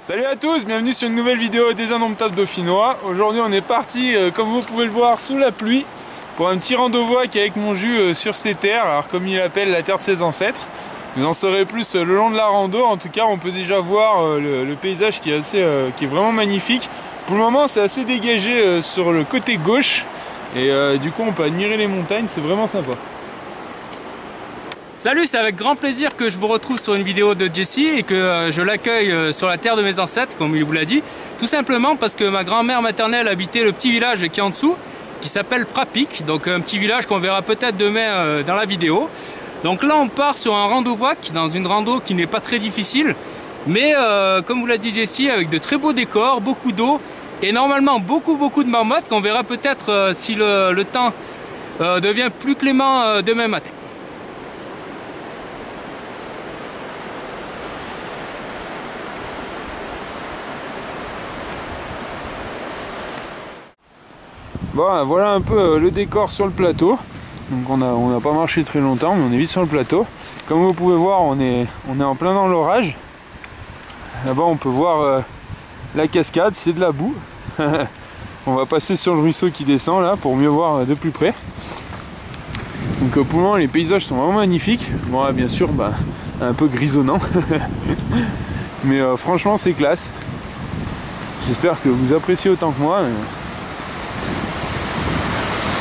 Salut à tous, bienvenue sur une nouvelle vidéo des Indomptables Dauphinois. Aujourd'hui on est parti, comme vous pouvez le voir, sous la pluie pour un petit rando-voie avec mon jus sur ces terres, alors comme il appelle la terre de ses ancêtres. Vous en saurez plus le long de la rando. En tout cas on peut déjà voir le paysage qui est vraiment magnifique. Pour le moment c'est assez dégagé sur le côté gauche et du coup on peut admirer les montagnes, c'est vraiment sympa. Salut, c'est avec grand plaisir que je vous retrouve sur une vidéo de Jesse et que je l'accueille sur la terre de mes ancêtres, comme il vous l'a dit. Tout simplement parce que ma grand-mère maternelle habitait le petit village qui est en dessous, qui s'appelle Prapic, donc un petit village qu'on verra peut-être demain dans la vidéo. Donc là on part sur un rando-voie, dans une rando qui n'est pas très difficile, mais comme vous l'a dit Jesse, avec de très beaux décors, beaucoup d'eau et normalement beaucoup de marmottes qu'on verra peut-être si le temps devient plus clément demain matin. Bon, voilà un peu le décor sur le plateau. Donc on n'a pas marché très longtemps, mais on est vite sur le plateau. Comme vous pouvez voir, on est en plein dans l'orage. Là-bas on peut voir la cascade, c'est de la boue. On va passer sur le ruisseau qui descend là pour mieux voir de plus près. Donc pour le moment les paysages sont vraiment magnifiques. Bon là, bien sûr un peu grisonnant. Mais franchement c'est classe. J'espère que vous appréciez autant que moi.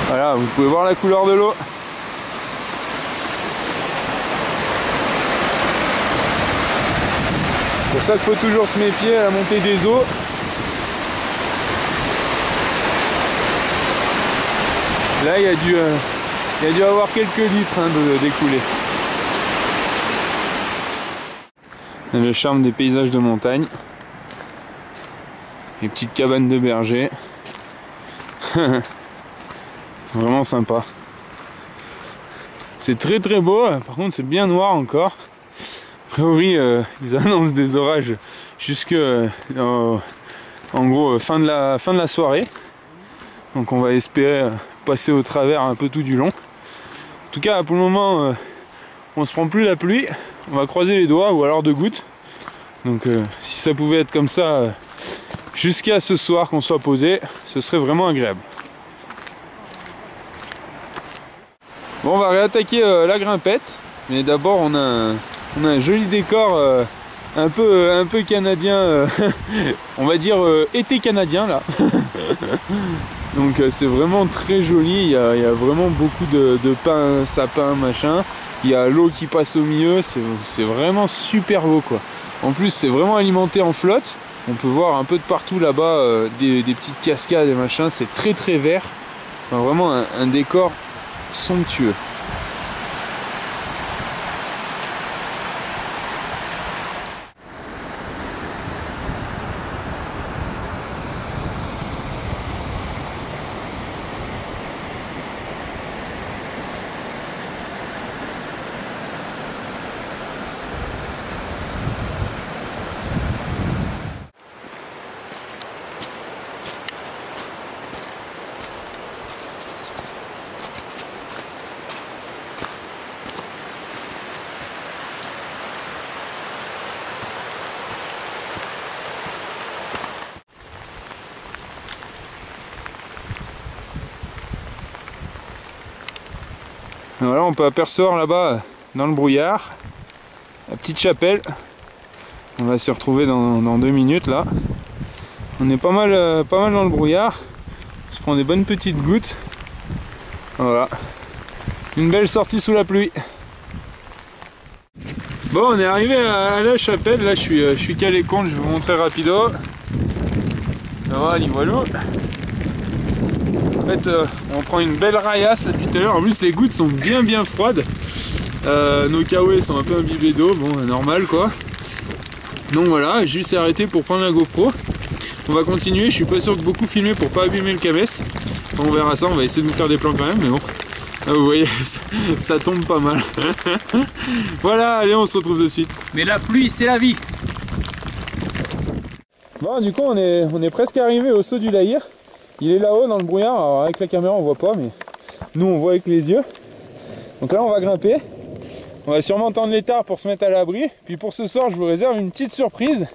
Voilà, vous pouvez voir la couleur de l'eau. C'est pour ça qu'il faut toujours se méfier à la montée des eaux. Là, il y a dû avoir quelques litres d'écoulés. Le charme des paysages de montagne. Les petites cabanes de berger. Vraiment sympa. C'est très beau, par contre c'est bien noir encore. A priori ils annoncent des orages jusque en gros fin de la soirée. Donc on va espérer passer au travers un peu tout du long. En tout cas pour le moment on se prend plus la pluie. On va croiser les doigts ou alors de gouttes. Donc si ça pouvait être comme ça jusqu'à ce soir qu'on soit posé, ce serait vraiment agréable. Bon, on va réattaquer la grimpette, mais d'abord on a un joli décor un peu canadien, on va dire été canadien là. Donc c'est vraiment très joli, il y a vraiment beaucoup de pins, sapins, machin. Il y a l'eau qui passe au milieu, c'est vraiment super beau quoi. En plus c'est vraiment alimenté en flotte, on peut voir un peu de partout là-bas des petites cascades et machin, c'est très vert. Enfin, vraiment un décor somptueux. Voilà, on peut apercevoir là-bas dans le brouillard la petite chapelle. On va s'y retrouver dans 2 minutes là. On est pas mal dans le brouillard. On se prend des bonnes petites gouttes. Voilà. Une belle sortie sous la pluie. Bon, on est arrivé à la chapelle. Là je suis calé compte, je vais vous montrer rapido. Voilà, voilà. En fait on prend une belle raillasse depuis tout à l'heure. En plus les gouttes sont bien froides. Nos kawaii sont un peu imbibés d'eau, bon normal quoi. Donc voilà, juste arrêté pour prendre la GoPro. On va continuer, je suis pas sûr que beaucoup filmer pour pas abîmer le cabès. On verra ça, on va essayer de nous faire des plans quand même, mais bon. Ah, vous voyez, ça tombe pas mal. Voilà, allez on se retrouve de suite. Mais la pluie c'est la vie. Bon du coup on est presque arrivé au saut du Lahire. Il est là-haut dans le brouillard, alors avec la caméra on voit pas, mais nous on voit avec les yeux. Donc là on va grimper. On va sûrement tendre l'étard pour se mettre à l'abri. Puis pour ce soir je vous réserve une petite surprise.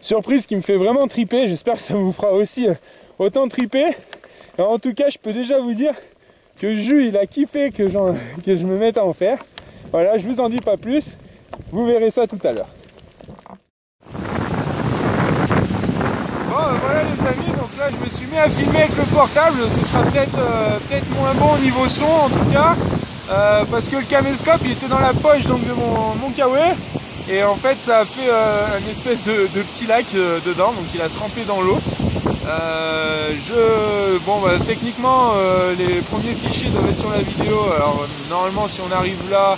Surprise qui me fait vraiment triper, j'espère que ça vous fera aussi autant triper. Alors, en tout cas, je peux déjà vous dire que Jus, il a kiffé que je me mette à en faire. Voilà, je vous en dis pas plus, vous verrez ça tout à l'heure. Bon, voilà les amis, donc là je me suis mis à filmer avec le portable, ce sera peut-être moins bon au niveau son en tout cas, parce que le caméscope il était dans la poche donc de mon kawaii, et en fait ça a fait une espèce de petit lac dedans, donc il a trempé dans l'eau. Techniquement les premiers fichiers doivent être sur la vidéo, alors normalement si on arrive là,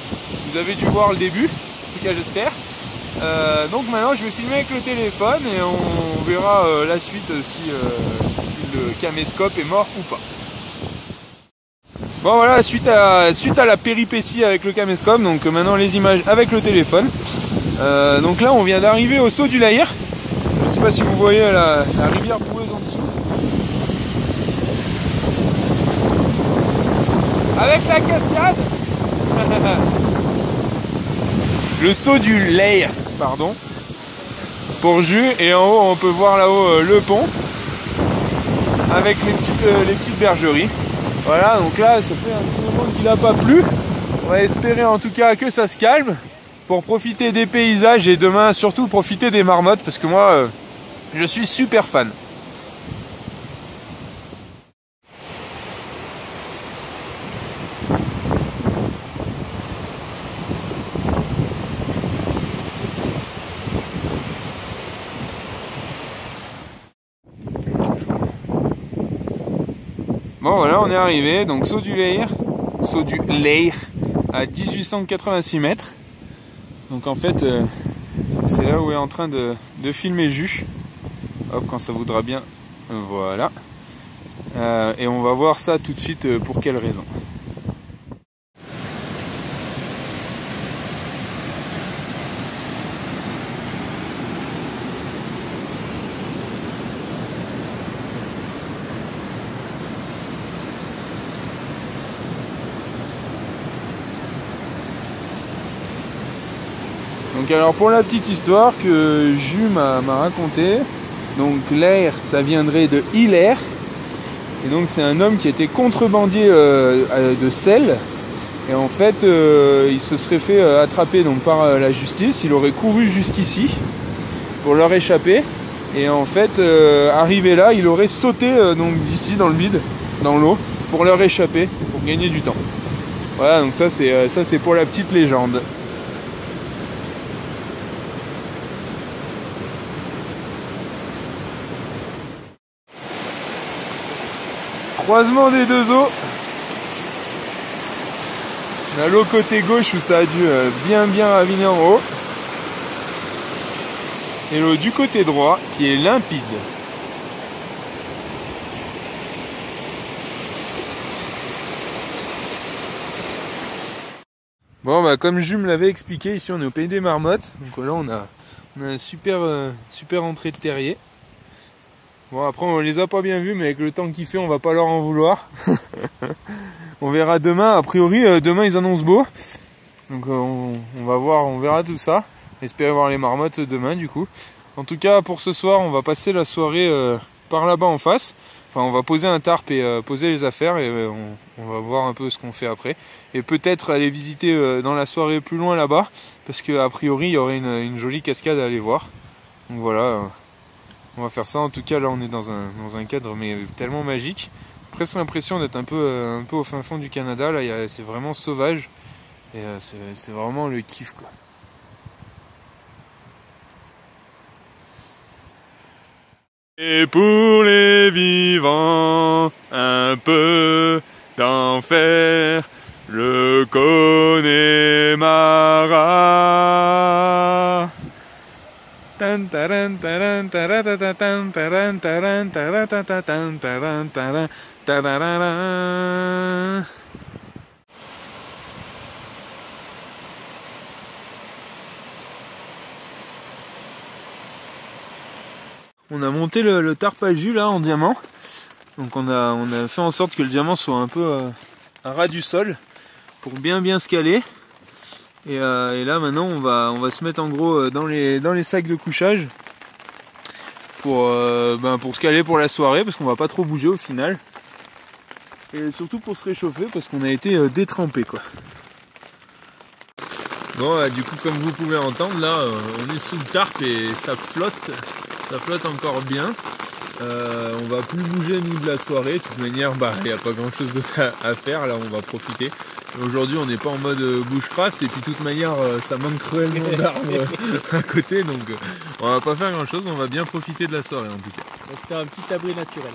vous avez dû voir le début, en tout cas j'espère. Donc maintenant je vais filmer avec le téléphone et on verra la suite si le caméscope est mort ou pas. Bon voilà, suite à la péripétie avec le caméscope, donc maintenant les images avec le téléphone. Donc là on vient d'arriver au saut du Lahir. Je ne sais pas si vous voyez la rivière boueuse en dessous. Avec la cascade. Le saut du Lahir, pardon, pour Jus, et en haut on peut voir là-haut le pont avec les petites bergeries. Voilà, donc là ça fait un petit moment qu'il n'a pas plu, on va espérer en tout cas que ça se calme pour profiter des paysages et demain surtout profiter des marmottes parce que moi je suis super fan. Bon voilà, on est arrivé, donc saut du Lahir à 1886 mètres. Donc en fait c'est là où est en train de filmer Jus. Hop, quand ça voudra bien, voilà. Et on va voir ça tout de suite pour quelle raison. Donc alors pour la petite histoire que Jus m'a raconté, donc Lahir ça viendrait de Hilaire, et donc c'est un homme qui était contrebandier de sel, et en fait il se serait fait attraper donc par la justice, il aurait couru jusqu'ici pour leur échapper, et en fait arrivé là il aurait sauté donc d'ici dans le vide, dans l'eau, pour leur échapper, pour gagner du temps. Voilà, donc ça c'est pour la petite légende. Croisement des deux eaux. On a l'eau côté gauche où ça a dû bien raviner en haut. Et l'eau du côté droit qui est limpide. Bon bah comme Jus me l'avait expliqué, ici on est au pays des marmottes. Donc là on a une super entrée de terrier. Bon après on les a pas bien vus, mais avec le temps qu'il fait on va pas leur en vouloir. On verra demain, a priori demain ils annoncent beau. Donc on va voir, on verra tout ça. Espérer voir les marmottes demain du coup. En tout cas pour ce soir on va passer la soirée par là-bas en face. Enfin on va poser un tarp et poser les affaires et on va voir un peu ce qu'on fait après. Et peut-être aller visiter dans la soirée plus loin là-bas. Parce qu'a priori il y aurait une jolie cascade à aller voir. Donc voilà. On va faire ça, en tout cas là on est dans un cadre mais tellement magique. Presque l'impression d'être un peu au fin fond du Canada, là c'est vraiment sauvage. Et c'est vraiment le kiff quoi. Et pour les vivants, un peu d'enfer, le Connemara. On a monté le tarp à Jus là en diamant. Donc on a fait en sorte que le diamant soit un peu à ras du sol pour bien se caler. Et là maintenant on va se mettre en gros dans les sacs de couchage pour se caler pour la soirée parce qu'on va pas trop bouger au final. Et surtout pour se réchauffer parce qu'on a été détrempé quoi. Bon du coup comme vous pouvez entendre là on est sous le tarp et ça flotte encore bien. On va plus bouger nous de la soirée, de toute manière il n'y a pas grand chose d'autre à faire, là on va profiter. Aujourd'hui on n'est pas en mode bushcraft et puis de toute manière ça manque cruellement d'arbres à côté donc on va pas faire grand chose, on va bien profiter de la soirée en tout cas. On va se faire un petit abri naturel.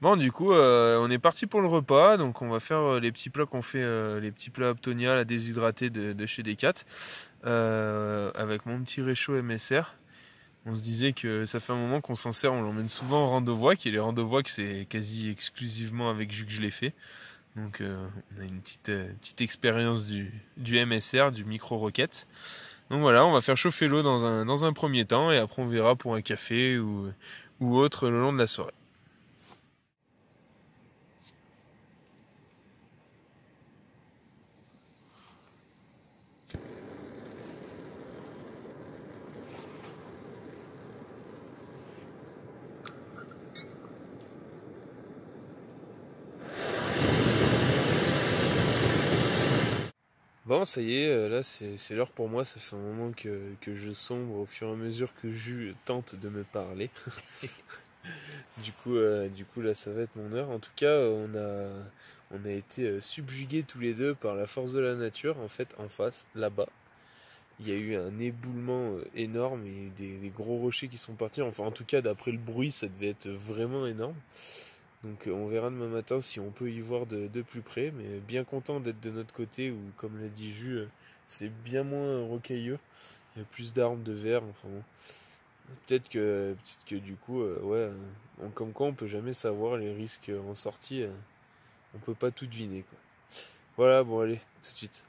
Bon du coup on est parti pour le repas, donc on va faire les petits plats qu'on fait, les petits plats Aptonia, la déshydratée de chez Decat, avec mon petit réchaud MSR. On se disait que ça fait un moment qu'on s'en sert, on l'emmène souvent en rando-voix, qui est les rando-voix que c'est quasi exclusivement avec Jules que je l'ai fait. Donc on a une petite expérience du MSR, du micro-rocket. Donc voilà, on va faire chauffer l'eau dans un premier temps et après on verra pour un café ou autre le long de la soirée. Bon ça y est, là c'est l'heure pour moi, ça fait un moment que je sombre au fur et à mesure que Jus tente de me parler. du coup là ça va être mon heure. En tout cas on a été subjugués tous les deux par la force de la nature. En fait en face, là-bas, il y a eu un éboulement énorme et des gros rochers qui sont partis. Enfin en tout cas d'après le bruit ça devait être vraiment énorme. Donc on verra demain matin si on peut y voir de plus près, mais bien content d'être de notre côté où, comme l'a dit Jus, c'est bien moins rocailleux, il y a plus d'arbres, de verre, enfin bon. Peut-être que du coup, comme quoi on peut jamais savoir les risques en sortie, on peut pas tout deviner quoi. Voilà, bon allez, tout de suite.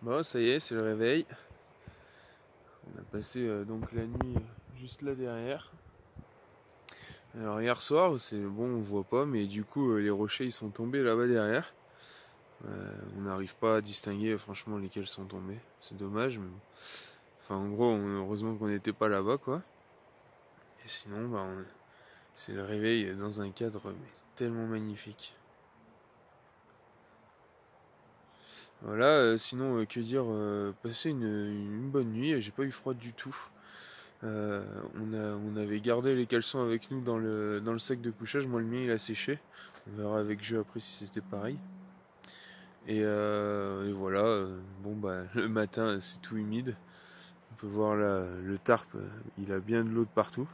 Bon, ça y est, c'est le réveil. On a passé donc la nuit juste là derrière. Alors hier soir, c'est bon, on voit pas, mais du coup les rochers ils sont tombés là-bas derrière. On n'arrive pas à distinguer franchement lesquels sont tombés. C'est dommage, mais bon. Enfin en gros, heureusement qu'on n'était pas là-bas quoi. Et sinon, c'est le réveil dans un cadre mais tellement magnifique. Voilà, sinon que dire, passer une bonne nuit, j'ai pas eu froid du tout. On avait gardé les caleçons avec nous dans le sac de couchage, moi le mien il a séché. On verra avec Jeu après si c'était pareil. Et voilà, le matin c'est tout humide. On peut voir là, le tarp, il a bien de l'eau de partout.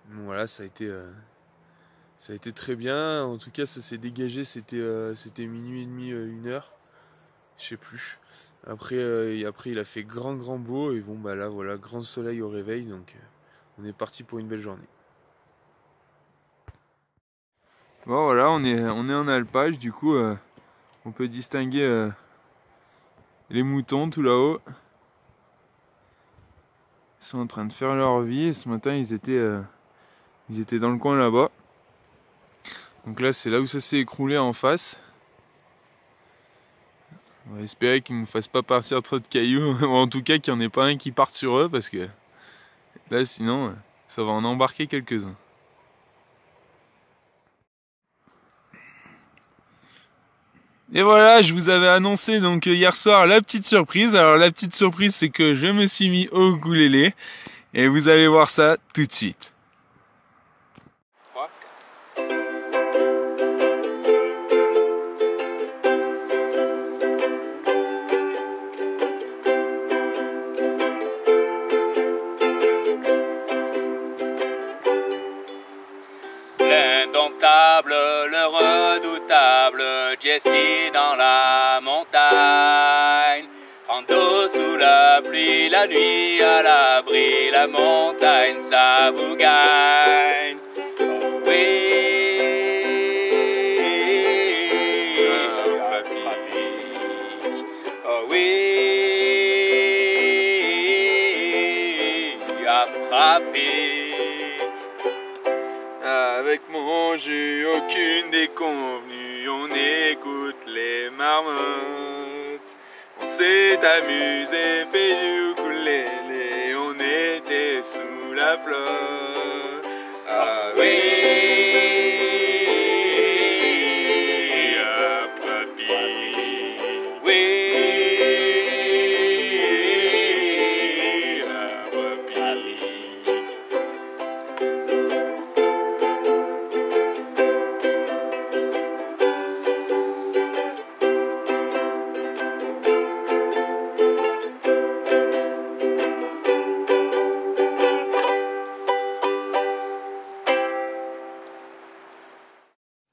Bon, voilà, ça a été très bien. En tout cas, ça s'est dégagé. C'était minuit et demi, 1h. Je sais plus. Après, il a fait grand beau. Et bon, là, voilà, grand soleil au réveil. Donc, on est parti pour une belle journée. Bon, voilà, on est en alpage. Du coup, on peut distinguer les moutons tout là-haut. Ils sont en train de faire leur vie. Et ce matin, ils étaient dans le coin là-bas. Donc là c'est là où ça s'est écroulé en face. On va espérer qu'ils ne nous fassent pas partir trop de cailloux, ou en tout cas qu'il n'y en ait pas un qui parte sur eux parce que là sinon ça va en embarquer quelques-uns. Et voilà, je vous avais annoncé donc hier soir la petite surprise. Alors la petite surprise, c'est que je me suis mis au ukulélé et vous allez voir ça tout de suite. L'indomptable, le redoutable Jessie dans la montagne. Rando sous la pluie, la nuit à l'abri, la montagne ça vous gagne. Oh oui, oh oui, à frapper. Avec mon jus, aucune déconvenue, on écoute les marmottes. On s'est amusé, fait du ukulélé, on était sous la flotte. Ah oui, ah papi, oui, ah papi.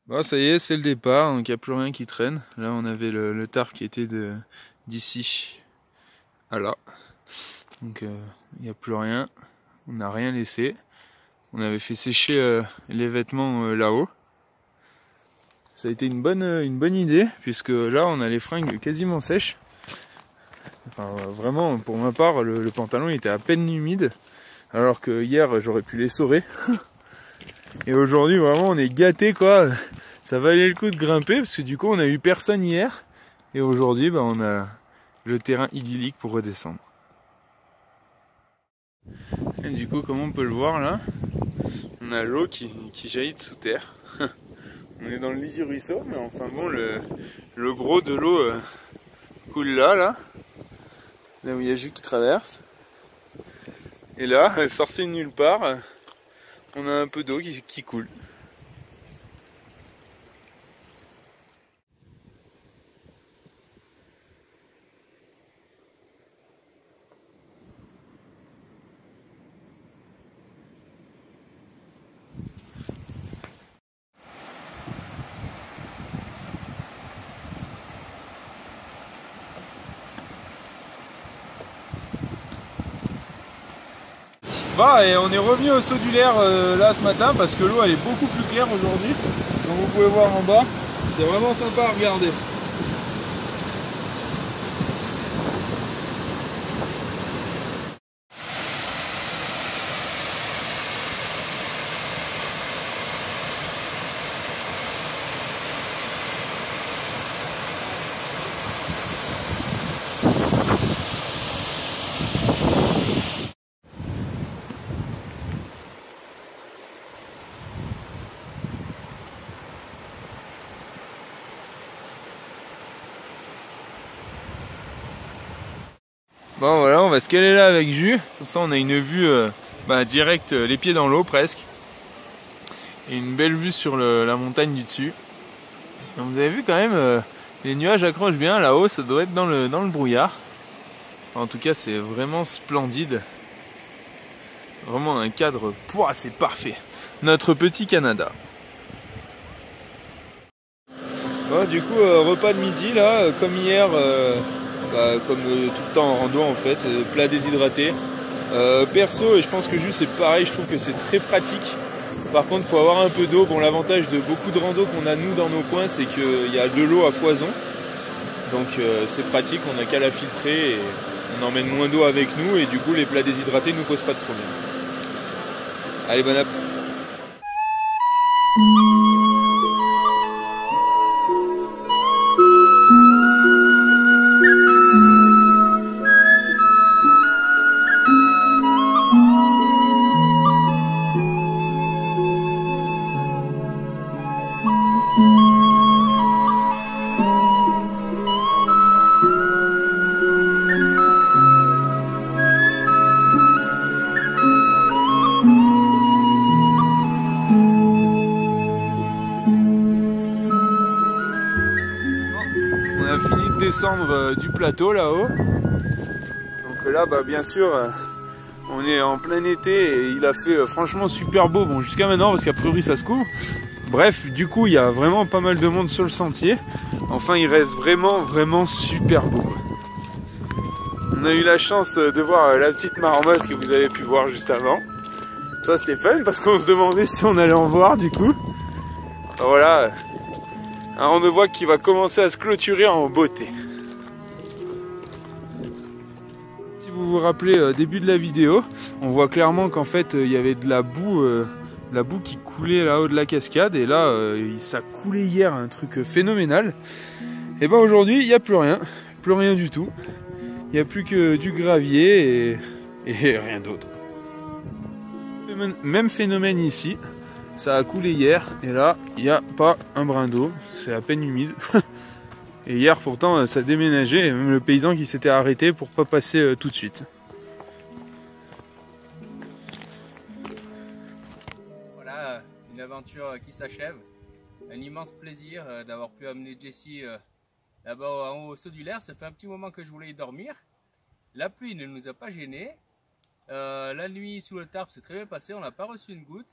Bon, ça y est, c'est le départ, donc il n'y a plus rien qui traîne. Là, on avait le tarp qui était d'ici à là. Donc, il n'y a plus rien. On n'a rien laissé. On avait fait sécher les vêtements là-haut. Ça a été une bonne idée, puisque là, on a les fringues quasiment sèches. Enfin, vraiment, pour ma part, le pantalon était à peine humide, alors que hier, j'aurais pu l'essorer. Et aujourd'hui, vraiment, on est gâtés, quoi. Ça valait le coup de grimper, parce que du coup, on a eu personne hier. Et aujourd'hui, bah, on a le terrain idyllique pour redescendre. Et du coup, comme on peut le voir là, on a l'eau qui jaillit de sous terre. On est dans le lit du ruisseau, mais enfin bon, le gros de l'eau coule là où il y a Jus qui traverse. Et là, sorti de nulle part, on a un peu d'eau qui coule. Bah, et on est revenu au Saut-du-Lair là ce matin parce que l'eau elle est beaucoup plus claire aujourd'hui. Comme vous pouvez voir en bas, c'est vraiment sympa à regarder. Bon voilà, on va se caler là avec Jus, comme ça on a une vue direct, les pieds dans l'eau presque. Et une belle vue sur la montagne du dessus. Donc vous avez vu quand même, les nuages accrochent bien là-haut, ça doit être dans le brouillard. Enfin, en tout cas c'est vraiment splendide. Vraiment un cadre, pouah, c'est parfait. Notre petit Canada. Bon, du coup, repas de midi là, comme hier. Comme tout le temps en rando en fait, plat déshydraté. Perso, et je pense que juste c'est pareil, je trouve que c'est très pratique. Par contre, il faut avoir un peu d'eau. Bon, l'avantage de beaucoup de rando qu'on a nous dans nos coins, c'est qu'il y a de l'eau à foison. Donc c'est pratique, on n'a qu'à la filtrer et on emmène moins d'eau avec nous et du coup les plats déshydratés ne nous posent pas de problème. Allez, bon appétit. descendre du plateau là-haut. Donc là, bah, bien sûr, on est en plein été et il a fait franchement super beau. Bon, jusqu'à maintenant, parce qu'a priori ça se couvre. Bref, du coup, il y a vraiment pas mal de monde sur le sentier. Enfin, il reste vraiment super beau. On a eu la chance de voir la petite marmotte que vous avez pu voir juste avant. Ça, c'était fun parce qu'on se demandait si on allait en voir du coup. Voilà, un rendez-vous qui va commencer à se clôturer en beauté. Si vous vous rappelez début de la vidéo, on voit clairement qu'en fait il y avait de la boue qui coulait là-haut de la cascade, et là ça coulait hier, un truc phénoménal. Et ben aujourd'hui il n'y a plus rien du tout. Il n'y a plus que du gravier et rien d'autre. Même phénomène ici. Ça a coulé hier et là il n'y a pas un brin d'eau, c'est à peine humide. Et hier pourtant ça déménageait, et même le paysan qui s'était arrêté pour pas passer tout de suite. Voilà, une aventure qui s'achève. Un immense plaisir d'avoir pu amener Jessie là-bas en haut au saut du Lair. Ça fait un petit moment que je voulais y dormir. La pluie ne nous a pas gênés. La nuit sous le tarp s'est très bien passée, on n'a pas reçu une goutte.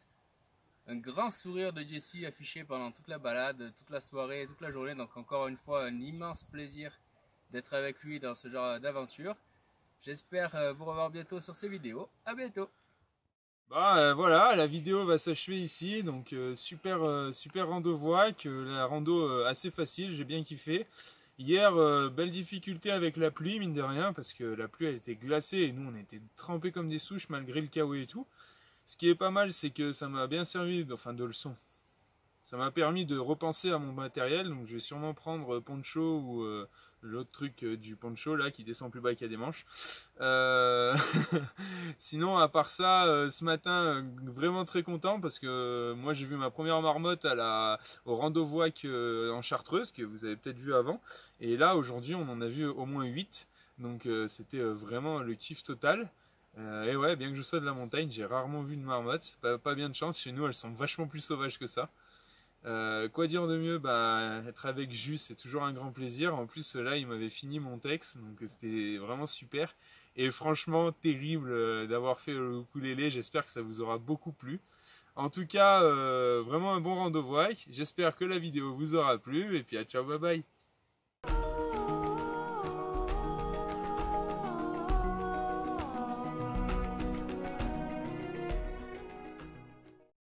Un grand sourire de Jessie affiché pendant toute la balade, toute la soirée, toute la journée. Donc encore une fois, un immense plaisir d'être avec lui dans ce genre d'aventure. J'espère vous revoir bientôt sur ces vidéos. À bientôt. Bah voilà, la vidéo va s'achever ici. Donc super rando voix, la rando assez facile, j'ai bien kiffé. Hier, belle difficulté avec la pluie, mine de rien, parce que la pluie elle était glacée et nous on était trempés comme des souches malgré le chaos et tout. Ce qui est pas mal, c'est que ça m'a bien servi de leçon. Ça m'a permis de repenser à mon matériel, donc je vais sûrement prendre poncho ou l'autre truc du poncho là qui descend plus bas qu'il y a des manches. Sinon, à part ça, ce matin, vraiment très content parce que moi j'ai vu ma première marmotte au Rando Voac en Chartreuse, que vous avez peut-être vu avant. Et là, aujourd'hui, on en a vu au moins 8. Donc c'était vraiment le kiff total. Et ouais, bien que je sois de la montagne, j'ai rarement vu une marmotte. Pas bien de chance, chez nous elles sont vachement plus sauvages que ça. Quoi dire de mieux, bah, être avec Jus c'est toujours un grand plaisir. En plus là il m'avait fini mon texte, donc c'était vraiment super. Et franchement terrible d'avoir fait le ukulélé, j'espère que ça vous aura beaucoup plu. En tout cas, vraiment un bon rando-voix. J'espère que la vidéo vous aura plu, et puis à ciao, bye bye.